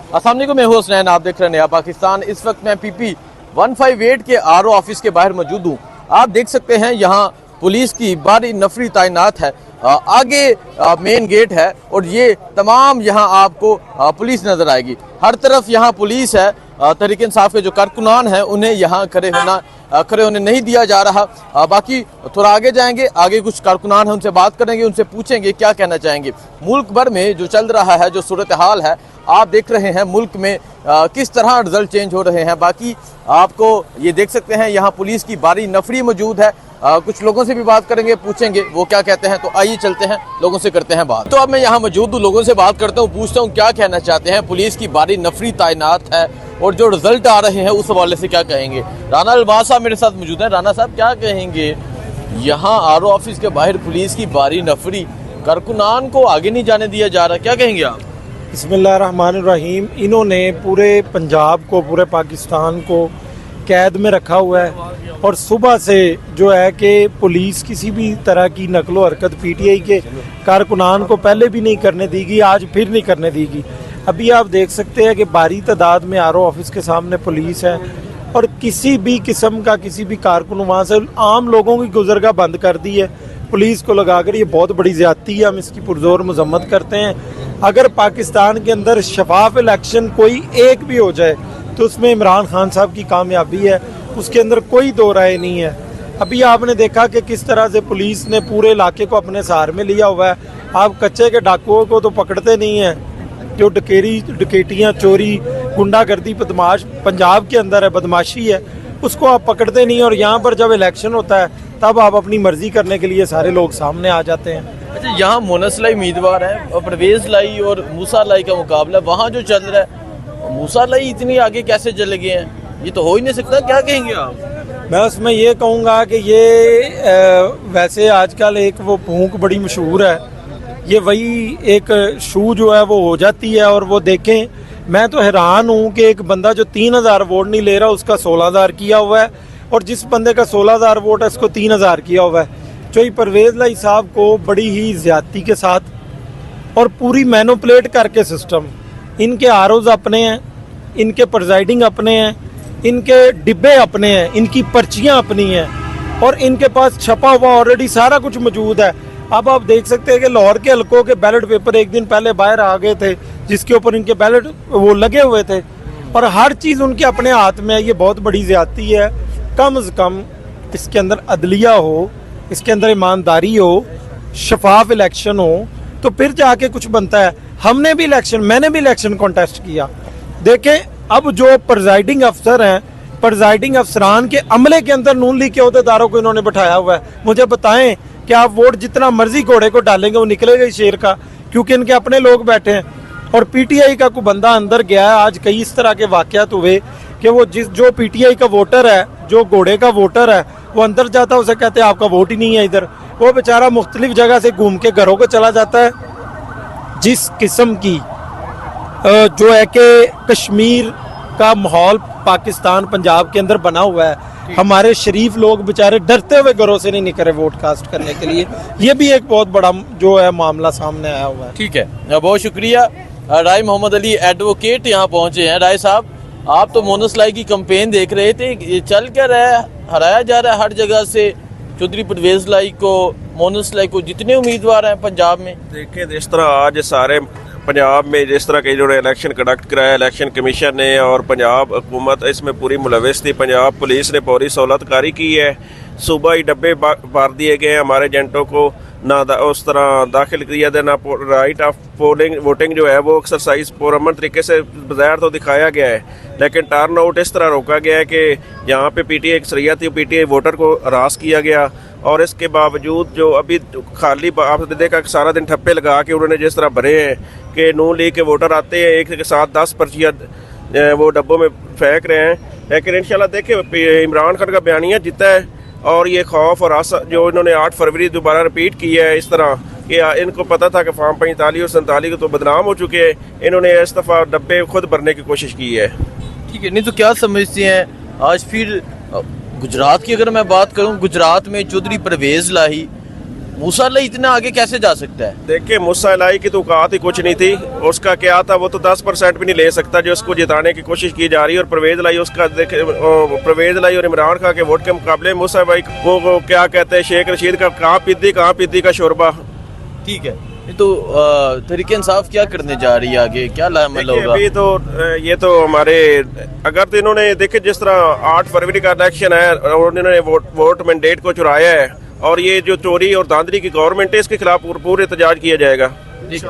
अस्सलाम वालेकुम, मैं हूं हुसनैन, आप देख रहे हैं नया पाकिस्तान। इस वक्त मैं PP 158 के RO ऑफिस के बाहर मौजूद हूं। आप देख सकते हैं यहाँ पुलिस की भारी नफरी तैनात है। आगे मेन गेट है और ये तमाम यहाँ आपको पुलिस नजर आएगी। हर तरफ यहाँ पुलिस है। तहरीक इंसाफ के जो कारकुनान हैं उन्हें यहाँ खड़े होने नहीं दिया जा रहा। बाकी थोड़ा आगे जाएंगे, आगे कुछ कारकुनान हैं, उनसे बात करेंगे, उनसे पूछेंगे क्या कहना चाहेंगे। मुल्क भर में जो चल रहा है, जो सूरत हाल है, आप देख रहे हैं मुल्क में किस तरह रिजल्ट चेंज हो रहे हैं। बाकी आपको ये देख सकते हैं यहाँ पुलिस की भारी नफरी मौजूद है। कुछ लोगों से भी बात करेंगे, पूछेंगे वो क्या कहते हैं। तो आइए चलते हैं, लोगों से करते हैं बात। तो अब मैं यहाँ मौजूद हूँ, लोगों से बात करता हूँ, पूछता हूँ क्या कहना चाहते हैं। पुलिस की भारी नफरी तैनात है और जो रिजल्ट आ रहे हैं उस हवाले से क्या कहेंगे। राना अल्बाज साहब मेरे साथ मौजूद हैं। राना साहब क्या कहेंगे, यहाँ RO ऑफिस के बाहर पुलिस की भारी नफरी, कारकुनान को आगे नहीं जाने दिया जा रहा, क्या कहेंगे आप? बिस्मिल्लाहिर्रहमानिर्रहीम। इन्होंने पूरे पंजाब को, पूरे पाकिस्तान को कैद में रखा हुआ है और सुबह से जो है कि पुलिस किसी भी तरह की नकलो हरकत PTI के कारकुनान को पहले भी नहीं करने देगी, आज फिर नहीं करने देगी। अभी आप देख सकते हैं कि भारी तादाद में RO ऑफिस के सामने पुलिस है और किसी भी किस्म का किसी भी कारकुन वहाँ से आम लोगों की गुजरगाह बंद कर दी है पुलिस को लगाकर। ये बहुत बड़ी ज़्यादती है, हम इसकी पुरजोर मजम्मत करते हैं। अगर पाकिस्तान के अंदर शफाफ इलेक्शन कोई एक भी हो जाए तो उसमें इमरान खान साहब की कामयाबी है, उसके अंदर कोई दो राय नहीं है। अभी आपने देखा कि किस तरह से पुलिस ने पूरे इलाके को अपने सहारे में लिया हुआ है। आप कच्चे के डाकुओं को तो पकड़ते नहीं हैं, जो डकैतियाँ, चोरी, गुंडागर्दी, बदमाश पंजाब के अंदर है, बदमाशी है, उसको आप पकड़ते नहीं। और यहाँ पर जब इलेक्शन होता है तब आप अपनी मर्जी करने के लिए सारे लोग सामने आ जाते हैं। अच्छा, यहाँ मोनस लाई उम्मीदवार है और परवेज लाई और मूसा लाई का मुकाबला वहाँ जो चल रहा है, मूसा लाई इतनी आगे कैसे चले गए हैं, ये तो हो ही नहीं सकता, क्या कहेंगे आप? मैं उसमें ये कहूँगा कि ये वैसे आजकल एक वो भूख बड़ी मशहूर है, ये वही एक शू जो है वो हो जाती है। और वो देखें, मैं तो हैरान हूँ कि एक बंदा जो 3000 वोट नहीं ले रहा उसका 16000 किया हुआ है, और जिस बंदे का 16000 वोट है उसको 3000 किया हुआ है। जो ये परवेज लाई साहब को बड़ी ही ज्यादती के साथ और पूरी मैनिपुलेट करके सिस्टम, इनके ROs अपने हैं, इनके प्रिजाइडिंग अपने हैं, इनके डिब्बे अपने हैं, इनकी पर्चियां अपनी हैं और इनके पास छपा हुआ ऑलरेडी सारा कुछ मौजूद है। अब आप देख सकते हैं कि लाहौर के हलकों के बैलेट पेपर एक दिन पहले बाहर आ गए थे जिसके ऊपर इनके बैलेट वो लगे हुए थे और हर चीज़ उनके अपने हाथ में है। ये बहुत बड़ी ज्यादती है। कम से कम इसके अंदर अदलिया हो, इसके अंदर ईमानदारी हो, शफाफ इलेक्शन हो, तो फिर जाके कुछ बनता है। मैंने भी इलेक्शन कॉन्टेस्ट किया। देखें, अब जो प्रिजाइडिंग अफसर हैं, प्रिजाइडिंग अफसरान के अमले के अंदर नून लीग के अहदेदारों को इन्होंने बैठाया हुआ है। मुझे बताएं कि आप वोट जितना मर्जी घोड़े को डालेंगे वो निकलेगा ही शेर का, क्योंकि इनके अपने लोग बैठे हैं। और PTI का कोई बंदा अंदर गया है, आज कई इस तरह के वाकयात हुए कि वो जो PTI का वोटर है, जो घोड़े का वोटर है, वो अंदर जाता है, उसे कहते हैं आपका वोट ही नहीं है इधर। वो बेचारा मुख्तलिफ जगह से घूम के घरों को चला जाता है। जिस किस्म की जो है कि कश्मीर का माहौल पाकिस्तान, पंजाब के अंदर बना हुआ है, हमारे शरीफ लोग बेचारे डरते हुए घरों से नहीं निकले वोट कास्ट करने के लिए। ये भी एक बहुत बड़ा जो है मामला सामने आया हुआ है। ठीक है, बहुत शुक्रिया। राय मोहम्मद अली एडवोकेट यहाँ पहुँचे हैं। राय साहब, आप तो मोनस लाई की कैंपेन देख रहे थे, ये चल क्या रहा है, हराया जा रहा है हर जगह से चौधरी परवेज लाई को, मोनस लाई को, जितने उम्मीदवार हैं पंजाब में। देखें, जिस तरह आज सारे पंजाब में जिस तरह के इन्होंने इलेक्शन कंडक्ट कराया, इलेक्शन कमीशन ने और पंजाब हुकूमत इसमें पूरी मुलविस थी। पंजाब पुलिस ने पूरी सहूलतकारी की है। सुबह ही डब्बे भर दिए गए हमारे एजेंटों को, ना उस तरह दाखिल किया था, ना राइट ऑफ पोलिंग वोटिंग जो है वो एक्सरसाइज पुरअमन तरीके से बाहर तो दिखाया गया है, लेकिन टर्न आउट इस तरह रोका गया है कि यहाँ पे PTI अक्सरियत थी, PTI वोटर को हरास किया गया। और इसके बावजूद जो अभी खाली आपने देखा कि सारा दिन ठप्पे लगा के उन्होंने जिस तरह भरे हैं कि नून लीग के वोटर आते हैं, एक के साथ 10 पर्चियाँ वो डब्बों में फेंक रहे हैं। लेकिन इंशाल्लाह देखिए, इमरान खान का बयानिया जीता है और ये खौफ और आशा जो इन्होंने 8 फरवरी दोबारा रिपीट की है, इस तरह कि इनको पता था कि फॉर्म 45 और 47 तो बदनाम हो चुके हैं, इन्होंने इस दफ़ा डब्बे खुद भरने की कोशिश की है। ठीक है, नहीं तो क्या समझते हैं आज फिर गुजरात की अगर मैं बात करूं, गुजरात में चौधरी परवेज लाई मूसा अली इतना आगे कैसे जा सकता है? देखिए मूसा इलाही की तो औकात ही कुछ नहीं थी, उसका क्या था, वो तो 10% भी नहीं ले सकता जो उसको जिताने की कोशिश की जा रही है। और परवेज इलाही उसका देखे, परवेज इलाही और इमरान खान के वोट के मुकाबले मूसा भाई को क्या कहते हैं, शेख रशीद का कहाँ पीती का शोरबा। ठीक है, तो तहरीक इंसाफ क्या करने जा रही है आगे, क्या लामल देखिए, होगा? अभी तो ये तो हमारे, अगर तो इन्होंने देखे जिस तरह 8 फरवरी का इलेक्शन है और उन्होंने वोट मैंडेट को चुराया है, और ये जो चोरी और धांधली की गवर्नमेंट है, इसके खिलाफ पूरे एहतजाज किया जाएगा। ठीक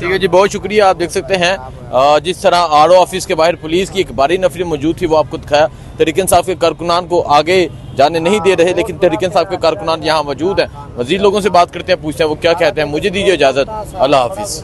है जी, बहुत शुक्रिया। आप देख सकते हैं जिस तरह आरओ ऑफिस के बाहर पुलिस की एक भारी नफरी मौजूद थी, वो आपको दिखाया। तहरीक इंसाफ के कारकुनान को आगे जाने नहीं दे रहे, लेकिन तहरीक इंसाफ के कारकुनान यहाँ मौजूद हैं। मजीद लोगों से बात करते हैं, पूछते हैं वो क्या कहते हैं। मुझे दीजिए इजाजत, अल्लाह हाफिज।